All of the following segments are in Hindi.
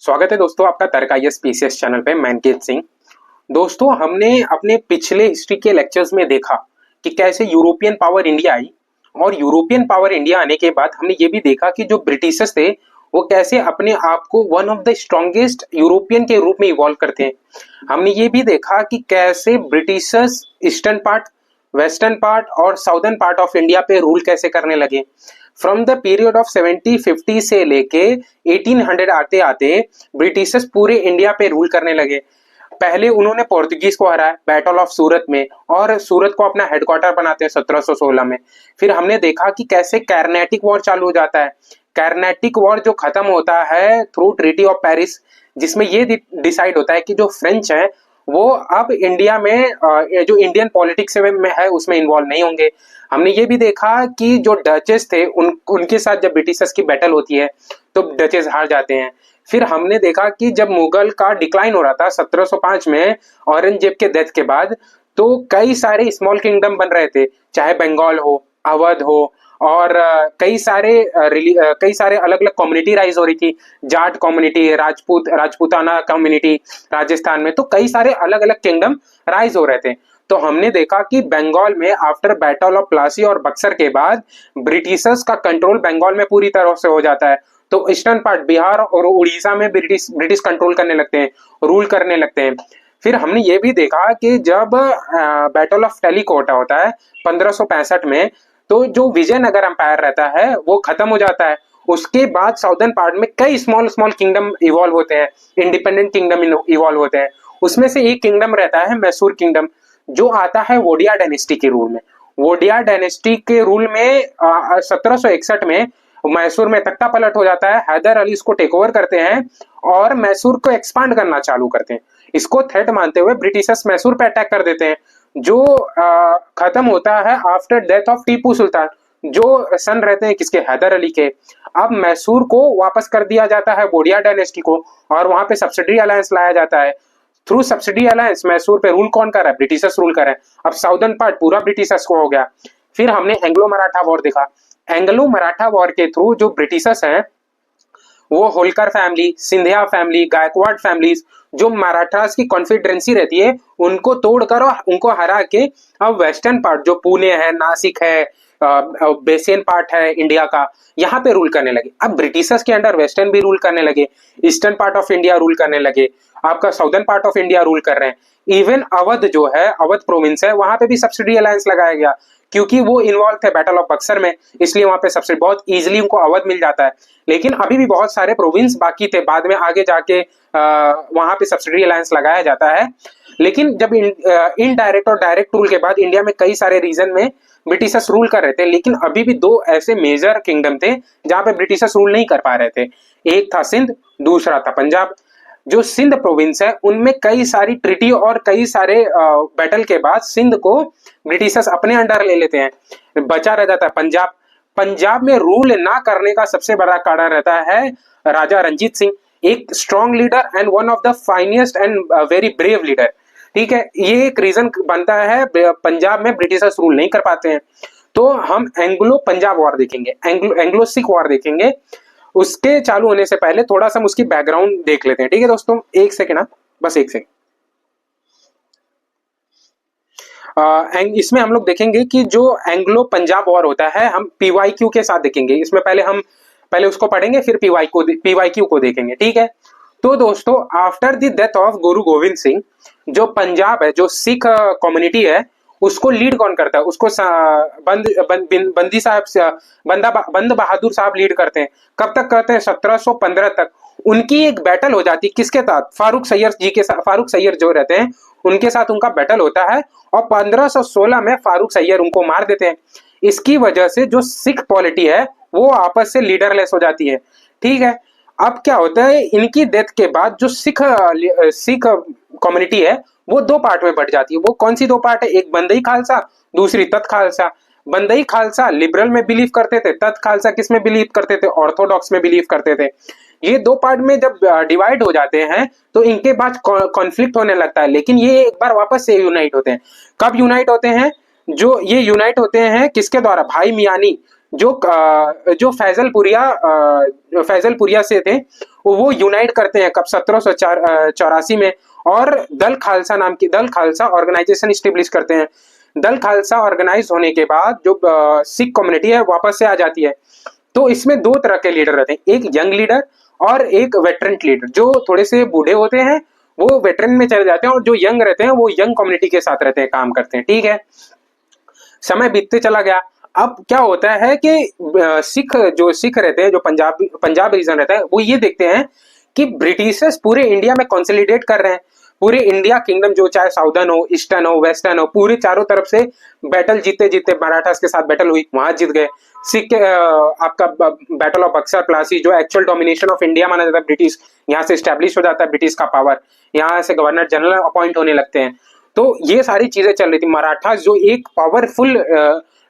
स्वागत है दोस्तों आपका तर्क आईएएस पीसीएस चैनल पे। मैं अंकित सिंह। दोस्तों, हमने अपने पिछले हिस्ट्री के लेक्चर्स में देखा कि कैसे यूरोपियन पावर इंडिया आई, और यूरोपियन पावर इंडिया आने के बाद हमने ये भी देखा कि जो ब्रिटिशर्स थे वो कैसे अपने आप को one of the strongest European के रूप में इवॉल्व करते हैं। हमने ये भी देखा कि कैसे Britishers eastern part, western part और साउदर्न पार्ट ऑफ इंडिया पे रूल कैसे करने लगे। फ्रॉम द पीरियड ऑफ 70-50 से लेके 1800 आते आते ब्रिटिशर्स पूरे इंडिया पे रूल करने लगे। पहले उन्होंने पोर्तुगीज को हराया बैटल ऑफ सूरत में, और सूरत को अपना हेडक्वार्टर बनाते हैं 1716 में। फिर हमने देखा कि कैसे कार्नेटिक वॉर चालू हो जाता है। कार्नेटिक वॉर जो खत्म होता है थ्रू ट्रीटी ऑफ पेरिस, जिसमें ये डिसाइड होता है कि जो फ्रेंच है वो अब इंडिया में जो इंडियन पॉलिटिक्स में है उसमें इन्वॉल्व नहीं होंगे। हमने ये भी देखा कि जो डचेस थे उनके साथ जब ब्रिटिशर्स की बैटल होती है तो डचेस हार जाते हैं। फिर हमने देखा कि जब मुगल का डिक्लाइन हो रहा था 1705 में औरंगजेब के डेथ के बाद, तो कई सारे स्मॉल किंगडम बन रहे थे, चाहे बंगाल हो, अवध हो, और कई सारे अलग अलग कम्युनिटी राइज हो रही थी। जाट कम्युनिटी, राजपूताना कम्युनिटी राजस्थान में, तो कई सारे अलग अलग किंगडम राइज हो रहे थे। तो हमने देखा कि बंगाल में आफ्टर बैटल ऑफ प्लासी और बक्सर के बाद ब्रिटिशर्स का कंट्रोल बंगाल में पूरी तरह से हो जाता है। तो ईस्टर्न पार्ट बिहार और उड़ीसा में ब्रिटिश कंट्रोल करने लगते हैं, रूल करने लगते हैं। फिर हमने ये भी देखा कि जब बैटल ऑफ टेलीकोटा होता है 1565 में, तो जो विजयनगर एम्पायर रहता है वो खत्म हो जाता है। उसके बाद साउदर्न पार्ट में कई स्मॉल स्मॉल किंगडम इवॉल्व होते हैं, इंडिपेंडेंट किंगडम इवॉल्व होते हैं। उसमें से एक किंगडम रहता है मैसूर किंगडम, जो आता है वोडिया डायनेस्टी के रूल में। वोडिया डायनेस्टी के रूल में 1761 में मैसूर में तख्ता पलट हो जाता है। हैदर अली इसको टेक ओवर करते हैं और मैसूर को एक्सपांड करना चालू करते हैं। इसको थ्रेट मानते हुए ब्रिटिशर्स मैसूर पे अटैक कर देते हैं, जो खत्म होता है after death of Tipu Sultan, जो सन रहते हैं किसके, हैदर अली के। अब मैसूर को वापस कर दिया जाता है वोडिया डायनेस्टी को, और वहां पे सब्सिडी अलायंस लाया जाता है। थ्रू सब्सिडी अलायंस मैसूर पे रूल कौन कर रहा है, ब्रिटिशर्स रूल कर रहे हैं। अब साउदर्न पार्ट पूरा ब्रिटिशर्स को हो गया। फिर हमने एंग्लो मराठा वॉर देखा। एंग्लो मराठा वॉर के थ्रू जो ब्रिटिशर्स हैं वो Holkar family, Scindia family, Gaekwad families, जो मराठास की कॉन्फिडरेंसी रहती है, उनको तोड़कर और उनको हरा के अब वेस्टर्न पार्ट जो पुणे है, नासिक है, बेसियन पार्ट है इंडिया का, यहाँ पे रूल करने लगे। अब ब्रिटिशर्स के अंडर वेस्टर्न भी रूल करने लगे, eastern part of India rule करने लगे, आपका southern part of India rule कर रहे हैं। इवन अवध जो है, अवध प्रोविंस है, वहां पे भी सब्सिडी अलायंस लगाया गया, क्योंकि वो इन्वॉल्व थे बैटल ऑफ बक्सर में, इसलिए वहां पे सब्सिडी बहुत इजीली उनको अवध मिल जाता है। लेकिन अभी भी बहुत सारे प्रोविंस बाकी थे, बाद में आगे जाके वहां पे सब्सिडी अलायंस लगाया जाता है। लेकिन जब इनडायरेक्ट और डायरेक्ट रूल के बाद इंडिया में कई सारे रीजन में ब्रिटिशर्स रूल कर रहे थे, लेकिन अभी भी दो ऐसे मेजर किंगडम थे जहां पे ब्रिटिशर्स रूल नहीं कर पा रहे थे। एक था सिंध, दूसरा था पंजाब। जो सिंध प्रोविंस है उनमें कई सारी ट्रिटी और कई सारे बैटल के बाद सिंध को ब्रिटिशर्स अपने अंडर ले लेते हैं, बचा रह जाता है पंजाब। पंजाब में रूल ना करने का सबसे बड़ा कारण रहता है राजा रंजीत सिंह, एक strong leader and one of the finest and very brave leader. ठीक है, ये एक रीजन बनता है पंजाब में ब्रिटिशर्स रूल नहीं कर पाते हैं। तो हम एंग्लो पंजाब वॉर देखेंगे, एंग्लो सिख वॉर देखेंगे। उसके चालू होने से पहले थोड़ा सा हम उसकी बैकग्राउंड देख लेते हैं। ठीक है दोस्तों, एक सेकेंड, बस एक सेकेंड। इसमें हम लोग देखेंगे कि जो एंग्लो पंजाब वॉर होता है हम पीवाईक्यू के साथ देखेंगे। इसमें पहले उसको पढ़ेंगे, फिर पीवाईक्यू को देखेंगे। ठीक है, तो दोस्तों आफ्टर द डेथ ऑफ गुरु गोविंद सिंह, जो पंजाब है, जो सिख कम्युनिटी है, उसको लीड कौन करता है, उसको बंद बहादुर साहब लीड करते हैं। कब तक करते हैं, 1715 तक। उनकी एक बैटल हो जाती है किसके साथ, फारूक सैयद जी के साथ। फारूक सैयद जो रहते हैं उनके साथ उनका बैटल होता है, और 1516 में फारूक सैयद उनको मार देते हैं। इसकी वजह से जो सिख पॉलिटी है वो आपस से लीडरलेस हो जाती है। ठीक है, अब क्या होता है, इनकी डेथ के बाद जो सिख कम्युनिटी है वो दो पार्ट में बढ़ जाती है। वो कौन सी दो पार्ट है, एक बंदई खालसा, दूसरी तत खालसा। बंदई खालसा लिबरल में बिलीव करते थे, तत खालसा किस में बिलीव करते थे, ऑर्थोडॉक्स में बिलीव करते थे। ये दो पार्ट में जब डिवाइड हो जाते हैं तो इनके बाद कॉन्फ्लिक्ट होने लगता है, लेकिन ये एक बार वापस से यूनाइट होते हैं। कब यूनाइट होते हैं, जो ये यूनाइट होते हैं किसके द्वारा, भाई मियानी, जो फैजलपुरिया से थे, वो यूनाइट करते हैं कब 1784 में, और दल खालसा ऑर्गेनाइजेशन स्टेब्लिश करते हैं। दल खालसा ऑर्गेनाइज होने के बाद जो सिख कम्युनिटी है वापस से आ जाती है। तो इसमें दो तरह के लीडर रहते हैं, एक यंग लीडर और एक वेटरन लीडर। जो थोड़े से बूढ़े होते हैं वो वेटरन में चले जाते हैं, और जो यंग रहते हैं वो यंग कम्युनिटी के साथ रहते हैं, काम करते हैं। ठीक है, समय बीतते चला गया। अब क्या होता है कि सिख रहते हैं, जो पंजाब रीजन रहता है, वो ये देखते हैं कि ब्रिटिशर्स पूरे इंडिया में कंसोलिडेट कर रहे हैं। पूरे इंडिया किंगडम, जो चाहे साउदर्न हो, ईस्टर्न हो, वेस्टर्न हो, पूरे चारों तरफ से बैटल जीते जीते मराठास के साथ बैटल हुई, वहां जीत गए। आपका बैटल ऑफ बक्सर प्लासी, जो एक्चुअल डोमिनेशन ऑफ इंडिया माना जाता है, ब्रिटिश यहाँ से स्टैब्लिश हो जाता है, ब्रिटिश का पावर, यहाँ से गवर्नर जनरल अपॉइंट होने लगते हैं। तो ये सारी चीजें चल रही थी। मराठा जो एक पावरफुल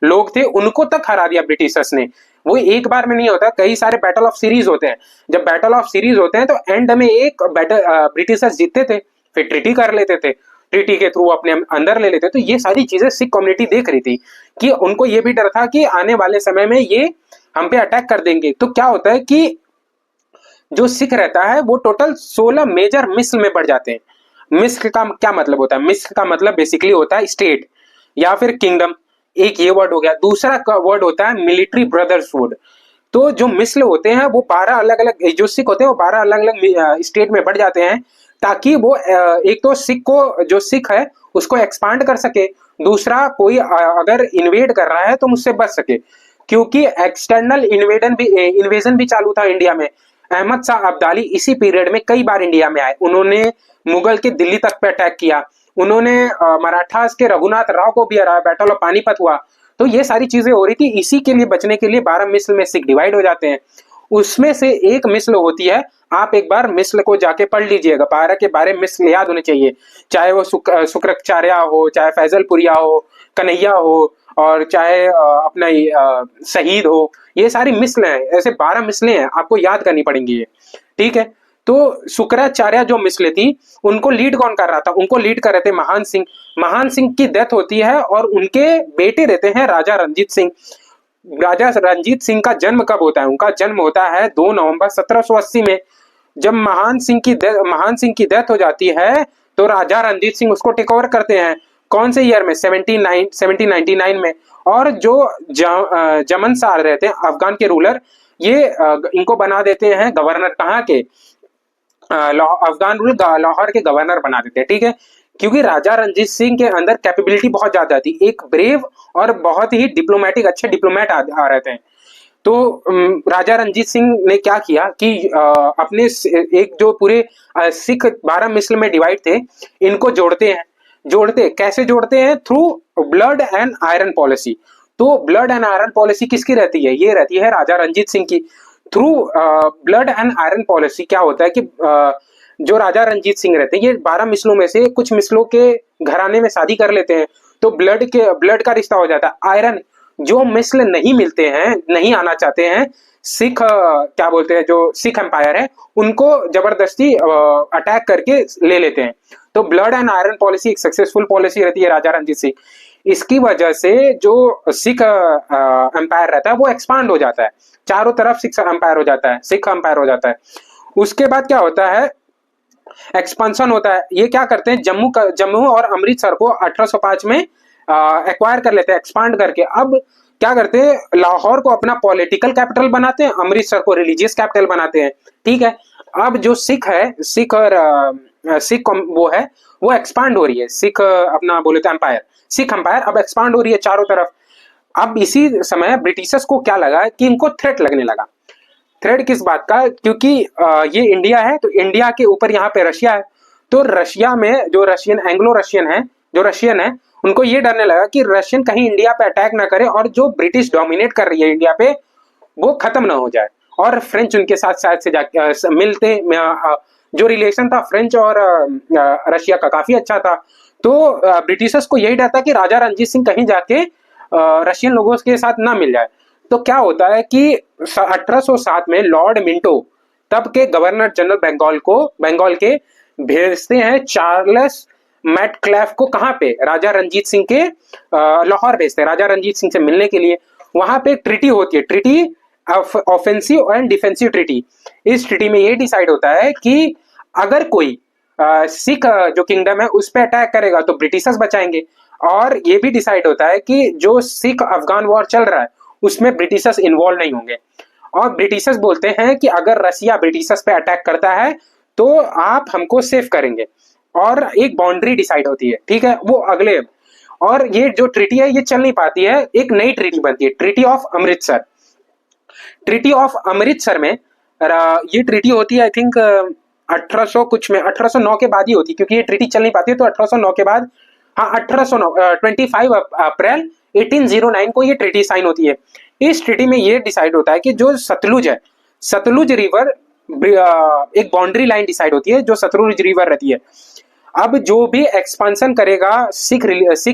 लोग थे, उनको तक हरा दिया ब्रिटिशर्स ने। वो एक बार में नहीं होता, कई सारे बैटल ऑफ सीरीज होते हैं। जब बैटल ऑफ सीरीज होते हैं तो एंड में एक बैटल ब्रिटिशर्स जीतते थे, फिर ट्रीटी कर लेते थे, ट्रीटी के थ्रू अपने अंदर ले लेते। तो ये सारी चीजें सिख कम्युनिटी देख रही थी कि उनको ये भी डर था कि आने वाले समय में ये हम पे अटैक कर देंगे। तो क्या होता है कि जो सिख रहता है वो टोटल 16 मेजर मिस्ल में बढ़ जाते हैं। मिस्ल का क्या मतलब होता है? मिस्ल का मतलब बेसिकली होता है स्टेट या फिर किंगडम, एक ये वर्ड हो गया। दूसरा वर्ड होता है मिलिट्री ब्रदर्सहुड। तो जो मिस्ल होते हैं वो 12 अलग अलग, जो सिख होते हैं वो 12 अलग अलग स्टेट में बढ़ जाते हैं, ताकि वो एक तो जो सिख है उसको एक्सपांड कर सके, दूसरा कोई अगर इन्वेड कर रहा है तो मुझसे बच सके। क्योंकि एक्सटर्नल इन्वेजन भी चालू था इंडिया में। अहमद शाह अब्दाली इसी पीरियड में कई बार इंडिया में आए। उन्होंने मुगल के दिल्ली तक पे अटैक किया, उन्होंने मराठास के रघुनाथ राव को भी हराया, बैटल ऑफ पानीपत हुआ। तो ये सारी चीजें हो रही थी। इसी के लिए बचने के लिए 12 मिस्ल में सिख डिवाइड हो जाते हैं। उसमें से एक मिस्ल होती है, आप एक बार मिस्ल को जाके पढ़ लीजिएगा, 12 के 12 मिस्ल याद होने चाहिए। चाहे वो शुक्रचार्य हो, चाहे फैजलपुरिया हो, कन्हैया हो, और चाहे अपना शहीद हो, ये सारी मिस्ल हैं। ऐसे 12 मिसलें हैं, आपको याद करनी पड़ेंगी ये। ठीक है, तो शुक्राचार्य जो मिसल थी उनको लीड कौन कर रहा था? उनको लीड कर रहे थे महान सिंह। महान सिंह की डेथ होती है और उनके बेटे रहते हैं राजा रंजीत सिंह। राजा रंजीत सिंह का जन्म कब होता है? उनका जन्म होता है 2 नवंबर 1780 में। जब महान सिंह की डेथ हो जाती है तो राजा रंजीत सिंह उसको टेक ओवर करते हैं। कौन से ईयर में? 1799 में। और जो जमन सार रहते हैं अफगान के रूलर, ये इनको बना देते हैं गवर्नर। कहाँ के? अफगान रूल लाहौर के गवर्नर बना देते हैं। ठीक है, क्योंकि राजा रंजीत सिंह के अंदर कैपेबिलिटी बहुत ज्यादा थी, एक ब्रेव और बहुत ही डिप्लोमेटिक अच्छे डिप्लोमेट आ रहे थे। तो राजा रंजीत सिंह ने क्या किया कि अपने एक जो पूरे सिख 12 मिसल में डिवाइड थे, इनको कैसे जोड़ते हैं? Through blood and iron policy. तो ब्लड एंड आयरन पॉलिसी किसकी रहती है? ये रहती है राजा रंजीत सिंह की। Through blood and iron policy क्या होता है कि जो राजा रंजीत सिंह रहते हैं, ये 12 मिसलों में से कुछ मिसलों के घराने में शादी कर लेते हैं, तो ब्लड का रिश्ता हो जाता है। आयरन, जो मिसल नहीं मिलते हैं, नहीं आना चाहते हैं, सिख क्या बोलते हैं, जो सिख एम्पायर है, उनको जबरदस्ती अटैक करके ले लेते हैं। तो ब्लड एंड आयरन पॉलिसी एक सक्सेसफुल पॉलिसी रहती है राजा रंजीत सिंह। इसकी वजह से जो सिख एम्पायर रहता है वो एक्सपांड हो जाता है, चारों तरफ सिख एम्पायर हो जाता है। उसके बाद क्या होता है? एक्सपेंशन होता है। ये क्या करते हैं? जम्मू और अमृतसर को 1805 में एक्वायर कर लेते हैं, एक्सपांड करके। अब क्या करते हैं? लाहौर को अपना पॉलिटिकल कैपिटल बनाते हैं, अमृतसर को रिलीजियस कैपिटल बनाते हैं। ठीक है, अब जो सिख वो एक्सपांड हो रही है। अपना बोले तो सिख एम्पायर अब एक्सपांड हो रही है चारों तरफ। अब इसी समय ब्रिटिशर्स को क्या लगा कि इनको थ्रेट लगने लगा। थ्रेट किस बात का? क्योंकि ये इंडिया है, तो इंडिया के ऊपर यहाँ पे रशिया है। तो रशिया में जो रशियन है, उनको ये डरने लगा कि रशियन कहीं इंडिया पे अटैक ना करे और जो ब्रिटिश डोमिनेट कर रही है इंडिया पे वो खत्म ना हो जाए। और फ्रेंच उनके साथ शायद से जाके मिलते, जो रिलेशन था फ्रेंच और रशिया का काफी अच्छा था। तो ब्रिटिशर्स को यही डर था कि राजा रंजीत सिंह कहीं जाके रशियन लोगों के साथ ना मिल जाए। तो क्या होता है कि 1807 में लॉर्ड मिंटो, तब के गवर्नर जनरल बंगाल के भेजते हैं चार्ल्स मैटक्लेफ को। कहाँ पे? राजा रंजीत सिंह के लाहौर भेजते हैं, राजा रंजीत सिंह से मिलने के लिए। वहां पे ट्रीटी होती है, treaty offensive and defensive treaty. इस ट्रीटी में ये डिसाइड होता है कि अगर कोई सिख जो किंगडम है उस पर अटैक करेगा तो ब्रिटिशर्स बचाएंगे, और ये भी डिसाइड होता है कि जो सिख अफगान वॉर चल रहा है उसमें ब्रिटिशर्स इन्वॉल्व नहीं होंगे। और ब्रिटिशर्स बोलते हैं कि अगर रसिया ब्रिटिशर्स पे अटैक करता है तो आप हमको सेव करेंगे, और एक बाउंड्री डिसाइड होती है, ठीक है, वो अगले। और ये जो ट्रीटी है ये चल नहीं पाती है, एक नई ट्रीटी बनती है, treaty of Amritsar. Treaty of Amritsar में ये ट्रीटी होती है आई थिंक 1800 कुछ में, 1809 के बाद ही होती है, क्योंकि ये ट्रीटी चल नहीं पाती है तो 1809 के बाद, हाँ 1809 25 अप्रैल 1809 को ये ट्रीटी साइन होती है। इस ट्रीटी में ये डिसाइड होता है कि जो सतलुज है, सतलुज रिवर, एक बाउंड्री लाइन डिसाइड होती है जो सतलुज रिवर रहती है। अब जो भी एक्सपांशन करेगा सिख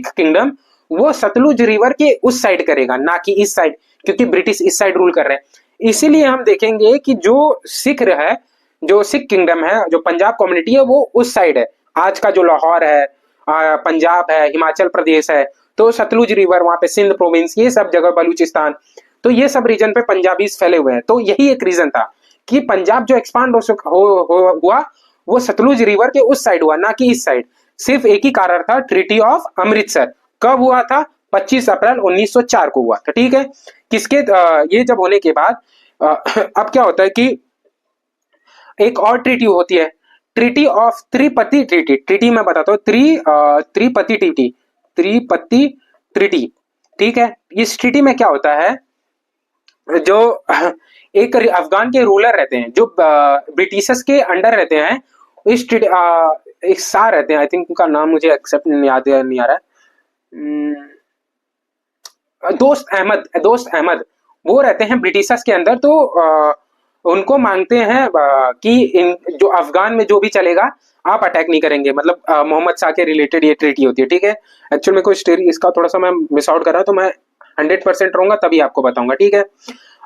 किंगडम वो सतलुज रिवर के उस साइड करेगा, ना कि इस साइड, क्योंकि ब्रिटिश इस साइड रूल कर रहे हैं। इसीलिए हम देखेंगे कि जो सिख है, जो सिख किंगडम है, जो पंजाब कम्युनिटी है वो उस साइड है। आज का जो लाहौर है, पंजाब है, हिमाचल प्रदेश है, तो सतलुज रिवर वहां पे सिंध प्रोविंस, ये सब जगह, बलूचिस्तान, तो ये सब रीजन पे पंजाबीज फैले हुए हैं। तो यही एक रीजन था कि पंजाब जो एक्सपांड हुआ वो सतलुज रिवर के उस साइड हुआ, ना कि इस साइड। सिर्फ एक ही कारण था, ट्रीटी ऑफ अमृतसर। कब हुआ था? 25 अप्रैल 1904 को हुआ था, ठीक है। किसके ये जब होने के बाद अब क्या होता है कि एक और ट्रीटी होती है, treaty of Tripathi treaty. Treaty मैं बताता हूँ, त्रिपति ट्रीटी, त्रिपति ट्रीटी, ठीक है। इस ट्रीटी में क्या होता है, जो एक अफगान के रूलर रहते हैं जो ब्रिटिशर्स के अंडर रहते हैं, इस एक सार रहते हैं, आई थिंक उनका नाम मुझे एक्सेप्ट याद नहीं आ रहा है, दोस्त अहमद वो रहते हैं ब्रिटिशर्स के अंदर। तो उनको मांगते हैं कि इन जो अफगान में जो भी चलेगा आप अटैक नहीं करेंगे, मतलब मोहम्मद शाह के रिलेटेड ये ट्रीटी होती है, ठीक है। एक्चुअल में कोई स्टोरी इसका थोड़ा सा मैं मिस आउट कर रहा हूँ, तो मैं 100% रहूंगा तभी आपको बताऊंगा, ठीक है।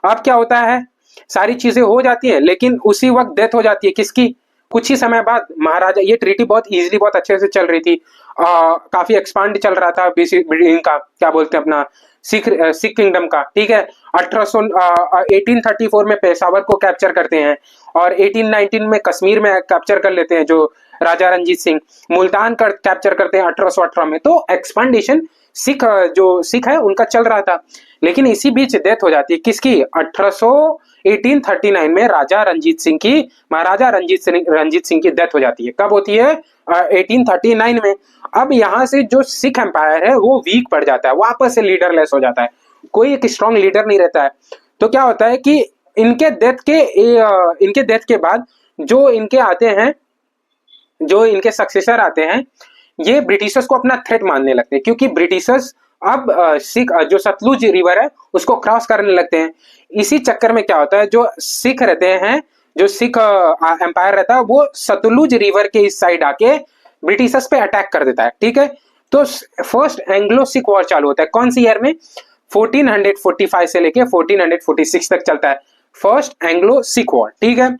अब क्या होता है, सारी चीजें हो जाती है, लेकिन उसी वक्त डेथ हो जाती है किसकी, कुछ ही समय बाद महाराजा। ये ट्रीटी बहुत इजीली, बहुत अच्छे से चल रही थी, काफी एक्सपांड चल रहा था इनका, क्या बोलते हैं अपना, सिख किंगडम का, ठीक है। 1834 में पेशावर को कैप्चर करते हैं, और 1819 में कश्मीर में कैप्चर कर लेते हैं जो राजा रंजीत सिंह, मुल्तान कर कैप्चर करते हैं 1818 में। तो एक्सपांडेशन जो सिख है उनका चल रहा था, लेकिन इसी बीच डेथ हो जाती है किसकी, 1839 में महाराजा रंजीत सिंह की डेथ हो जाती है। कब होती है? 1839 में। अब यहाँ से जो सिख एम्पायर है वो वीक पड़ जाता है, वापस से लीडरलेस हो जाता है, कोई एक स्ट्रॉन्ग लीडर नहीं रहता है। तो क्या होता है कि इनके डेथ के बाद जो इनके आते हैं, जो इनके सक्सेसर आते हैं, ये ब्रिटिशर्स को अपना थ्रेट मानने लगते हैं, क्योंकि ब्रिटिशर्स अब सिख जो सतलुज रिवर है उसको क्रॉस करने लगते हैं। इसी चक्कर में क्या होता है, जो सिख रहते हैं, जो सिख एम्पायर रहता है वो सतलुज रिवर के इस साइड आके ब्रिटिशर्स पे अटैक कर देता है, ठीक है। तो फर्स्ट एंग्लो सिख वॉर चालू होता है, कौन सी ईयर में? 1445 से लेके 1446 तक चलता है फर्स्ट एंग्लो सिख वॉर, ठीक है।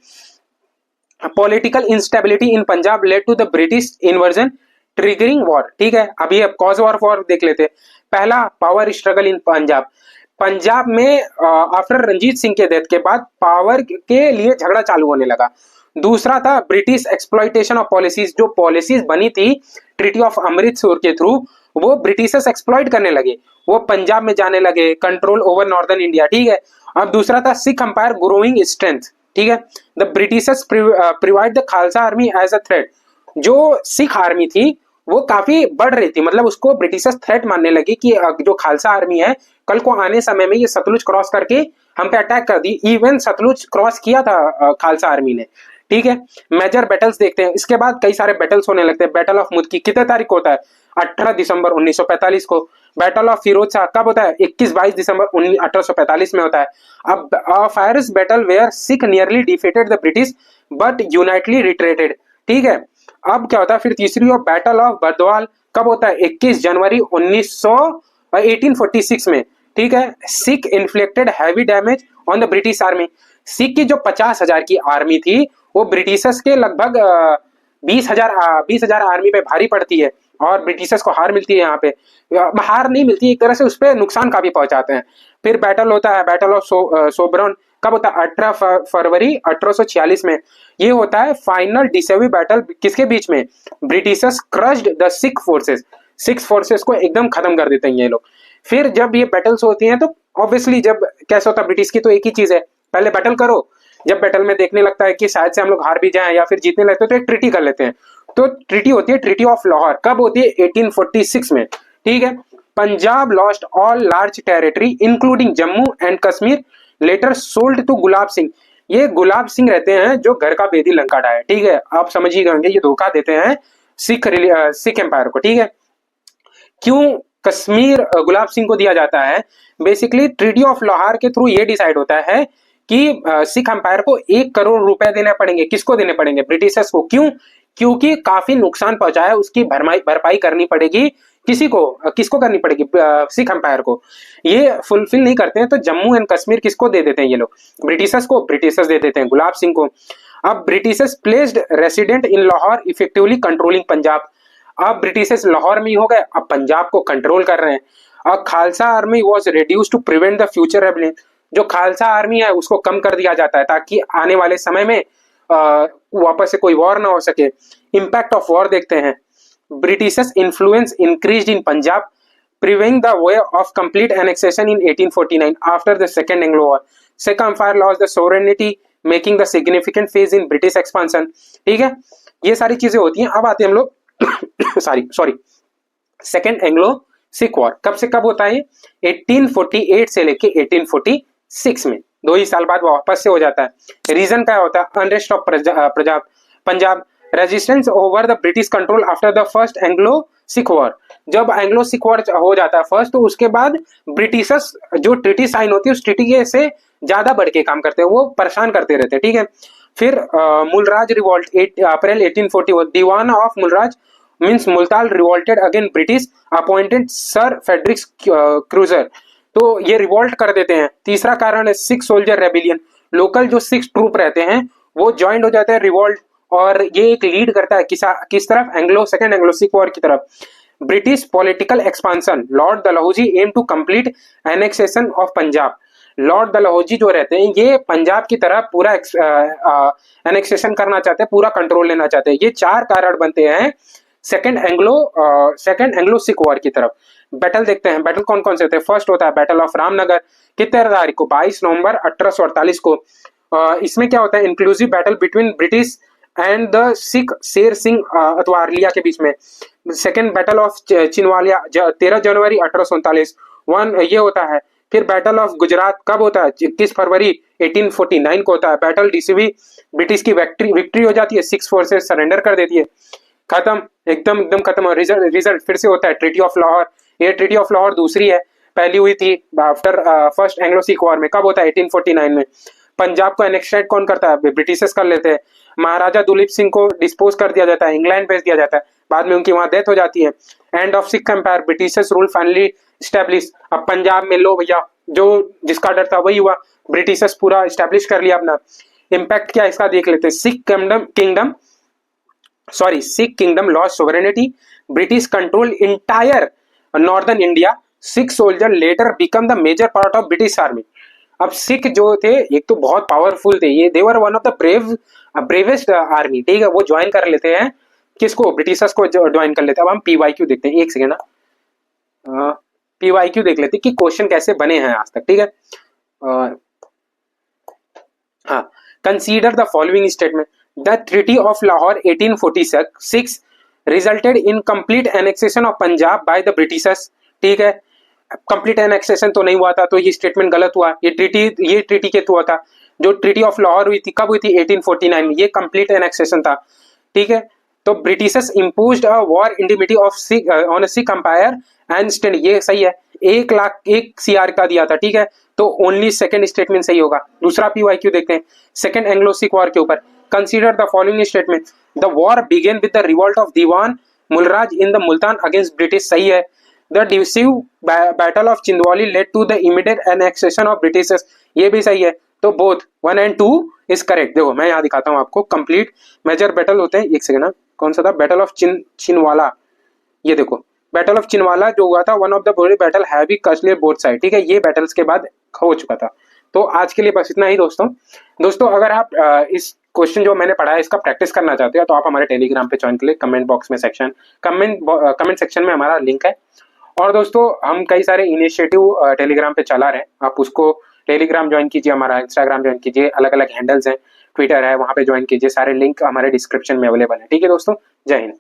Political instability in Punjab led to the British invasion triggering war, ठीक है। अभी अब कॉज वॉर देख लेते हैं। पहला, पावर स्ट्रगल इन पंजाब में आफ्टर रंजीत सिंह के डेथ के बाद पावर के लिए झगड़ा चालू होने लगा। दूसरा था ब्रिटिश एक्सप्लॉइटेशन ऑफ पॉलिसीज, जो पॉलिसीज बनी थी ट्रीटी ऑफ अमृतसर के थ्रू वो ब्रिटिशर्स एक्सप्लॉइट करने लगे, वो पंजाब में जाने लगे, कंट्रोल ओवर नॉर्दर्न इंडिया, ठीक है। अब दूसरा था सिख अंपायर ग्रोइंग स्ट्रेंथ, ठीक है। The Britishers provide the Khalsa army as a threat. जो सिख आर्मी थी वो काफी बढ़ रही थी, मतलब उसको ब्रिटिशर्स थ्रेट मानने लगे कि जो खालसा आर्मी है कल को आने समय में ये सतलुज क्रॉस करके हम पे अटैक कर दी। इवन सतलुज क्रॉस किया था खालसा आर्मी ने, ठीक है। मेजर बैटल्स देखते हैं, इसके बाद कई सारे बैटल्स होने लगते हैं। बैटल ऑफ मुदकी कितने तारीख को होता है? 18 दिसंबर 1945 को। बैटल ऑफ फिरोज शाह कब होता है? 21-22 दिसंबर 1845 में होता है। अब fires battle where Sikh nearly defeated the British but unitedly retreated, ठीक है। अब क्या होता है फिर तीसरी, और बैटल ऑफ बर्दवाल कब होता है? 21 जनवरी 1846 में, ठीक है। Sikh inflicted heavy damage on the British army. Sikh की जो 50,000 की आर्मी थी वो ब्रिटिशर्स के लगभग 20,000 आर्मी पे भारी पड़ती है, और ब्रिटिशर्स को हार मिलती है। यहाँ पे हार नहीं मिलती, एक तरह से उस पर नुकसान काफी पहुंचाते हैं। फिर बैटल होता है बैटल ऑफ सोब्रन, कब होता है 18 फरवरी 1846 में। ये होता है फाइनल डिसेसिव बैटल किसके बीच में, Britishers crushed the Sikh forces, six forces को एकदम खत्म कर देते हैं ये लोग। फिर जब ये बैटल्स होती हैं तो ऑब्वियसली जब कैसा होता है, ब्रिटिश की तो एक ही चीज है, पहले बैटल करो, जब बैटल में देखने लगता है कि शायद से हम लोग हार भी जाएं या फिर जीतने लगते हैं तो एक ट्रीटी कर लेते हैं। तो ट्रीटी होती है ट्रीटी ऑफ लाहौर, कब होती है 1846 में, ठीक है। Punjab lost all large territory including Jammu and Kashmir, later sold to Gulab Singh. ये गुलाब सिंह रहते हैं जो घर का बेदी लंका ढाए, ठीक है, आप समझ ही गए, ये धोखा देते हैं सिख एम्पायर को, ठीक है। क्यों कश्मीर गुलाब सिंह को दिया जाता है, बेसिकली ट्रीटी ऑफ लाहौर के थ्रू ये डिसाइड होता है कि सिख एम्पायर को 1 करोड़ रुपए देने पड़ेंगे, किसको देने पड़ेंगे, ब्रिटिशर्स को। क्यों, क्योंकि काफी नुकसान पहुंचा है, उसकी भरपाई करनी पड़ेगी, किसी को, किसको करनी पड़ेगी, सिख एम्पायर को। ये फुलफिल नहीं करते हैं तो जम्मू एंड कश्मीर किसको दे देते हैं ये लोग, ब्रिटिशर्स को, ब्रिटिशर्स दे देते हैं गुलाब सिंह को। अब Britishers placed resident in Lahore effectively controlling Punjab, अब ब्रिटिशर्स लाहौर में ही हो गए, अब पंजाब को कंट्रोल कर रहे हैं। अब Khalsa army was reduced to prevent the future rebellion, जो खालसा आर्मी है उसको कम कर दिया जाता है ताकि आने वाले समय में वापस से कोई वॉर ना हो सके। इम्पैक्ट ऑफ वॉर देखते हैं, Britishers influence increased in Punjab, preventing the way of complete annexation in 1849 after the second Anglo war, Sikh empire lost the sovereignty making the significant phase in British expansion, ठीक है। ये सारी चीजें होती हैं। अब आते हैं हम लोग sorry second Anglo Sikh war, कब से कब होता है, 1848 से लेके 1846 में, 2 ही साल बाद वापस से हो जाता है। रीजन क्या होता है, unrest of Punjab, resistance over the British control after the first Anglo Sikh war. जब एंग्लो सिख वॉर हो जाता है फर्स्ट, तो उसके बाद ब्रिटिशर्स जो ट्रीटी साइन होती है उस ट्रीटी से ज्यादा बढ़ के काम करते हैं, वो परेशान करते रहते हैं, ठीक है। फिर Mulraj revolt, April 1841, Diwan of Mulraj means Multan revolted again British appointed sir Fredericks Cruiser, तो ये रिवोल्ट कर देते हैं। तीसरा कारण है सिख सोल्जर रेबिलियन, लोकल जो सिख ट्रूप रहते हैं वो ज्वाइंट हो जाते हैं रिवोल्ट, और ये एक लीड करता है किस तरफ, Anglo second Anglo Sikh war की तरफ। British political expansion, Lord Dalhousie aim to complete annexation of Punjab, Lord Dalhousie जो रहते हैं ये पंजाब की तरफ पूरा एनेक्सेशन करना चाहते हैं, पूरा कंट्रोल लेना चाहते हैं। ये 4 कारण बनते हैं सेकेंड एंग्लो सिख वॉर की तरफ। बैटल देखते हैं, बैटल कौन कौन से होते हैं। फर्स्ट होता है बैटल ऑफ रामनगर, कितने तारीख को, 22 नवंबर 1848 को। इसमें क्या होता है, inclusive battle between British and the Sikh Sher Singh अथवा आर्लिया के बीच में। सेकेंड बैटल ऑफ चिनवालिया 13 जनवरी 1847 ये होता है। फिर बैटल ऑफ गुजरात कब होता है, 21 फरवरी 1849 को होता है। बैटल डिसीवी, ब्रिटिश की विक्ट्री हो जाती है, 6 फोर्सेस सरेंडर कर देती है, खत्म, एकदम खत्म। रिजल्ट फिर से होता है ट्रीटी ऑफ लाहौर, ये ट्रीटी ऑफ लाहौर दूसरी है, पहली हुई थी after first Anglo Sikh war में, कब होता है 1849 में। पंजाब को एनेक्टेड कौन करता है, ब्रिटिशर्स कर लेते हैं। महाराजा दुलीप सिंह को डिस्पोज कर दिया जाता है, इंग्लैंड भेज दिया जाता है, बाद में उनकी वहां डेथ हो जाती है। End of Sikh empire, Britishers rule finally establish. अब पंजाब में लो भैया, जो जिसका डर था वही हुआ, ब्रिटिशर्स पूरा स्टैब्लिश कर लिया अपना। इम्पैक्ट क्या इसका देख लेते हैं। Sikh kingdom lost sovereignty, British control entire northern India, Sikh soldier later become the major part of British army. अब सिख जो थे एक तो बहुत पावरफुल थे, ये they were one of the bravest army, ठीक है, वो ज्वाइन कर लेते हैं किसको, ब्रिटिशर्स को ज्वाइन कर लेते हैं। अब हम पीवाईक्यू देखते हैं, एक सेकेंड ना, पीवाईक्यू देख लेते हैं कि क्वेश्चन कैसे बने हैं आज तक, ठीक है। हाँ, consider the following statement, the treaty of Lahore 1846 resulted in complete annexation of Punjab by the Britishers, ठीक है। कंप्लीट एनेक्सेशन तो नहीं हुआ था, तो ये स्टेटमेंट गलत हुआ। ये ट्रीटी के थ्रू हुआ था। जो ट्रीटी ऑफ लाहौर हुई थी, कब हुई थी, 1849 में, ये कंप्लीट एनेक्सेशन था, ठीक है। तो Britishers imposed a war indemnity of on Sikh empire and stand, ये सही है, 1,01,000 CR का दिया था, ठीक है। तो ओनली सेकंड स्टेटमेंट सही होगा। दूसरा पीवाईक्यू देखते हैं सेकंड एंग्लो सिख वॉर के ऊपर। Consider the following statement, the war began with the revolt of Diwan Mulraj in the Multan against British, सही है। The decisive battle of Chillianwala led to the immediate annexation of Britishers, ये भी सही है। तो बोथ 1 and 2 इज करेक्ट। देखो मैं यहाँ दिखाता हूँ आपको, कंप्लीट मेजर बैटल होते हैं, एक सेकेंड ना, कौन सा था, बैटल ऑफ चिनवाला, ये देखो बैटल ऑफ चिनवाला जो हुआ था, वन ऑफ द बड़ी battle heavy costly both side, ठीक है, ये बैटल्स के बाद हो चुका था। तो आज के लिए बस इतना ही दोस्तों अगर आप इस क्वेश्चन जो मैंने पढ़ा है इसका प्रैक्टिस करना चाहते हो तो आप हमारे टेलीग्राम पे ज्वाइन कर ले, कमेंट बॉक्स में कमेंट सेक्शन में हमारा लिंक है। और दोस्तों हम कई सारे इनिशिएटिव टेलीग्राम पे चला रहे हैं, आप उसको टेलीग्राम ज्वाइन कीजिए, हमारा इंस्टाग्राम ज्वाइन कीजिए, अलग अलग हैंडल्स हैं, ट्विटर है, वहाँ पे ज्वाइन कीजिए, सारे लिंक हमारे डिस्क्रिप्शन में अवेलेबल है। ठीक है दोस्तों, जय हिंद।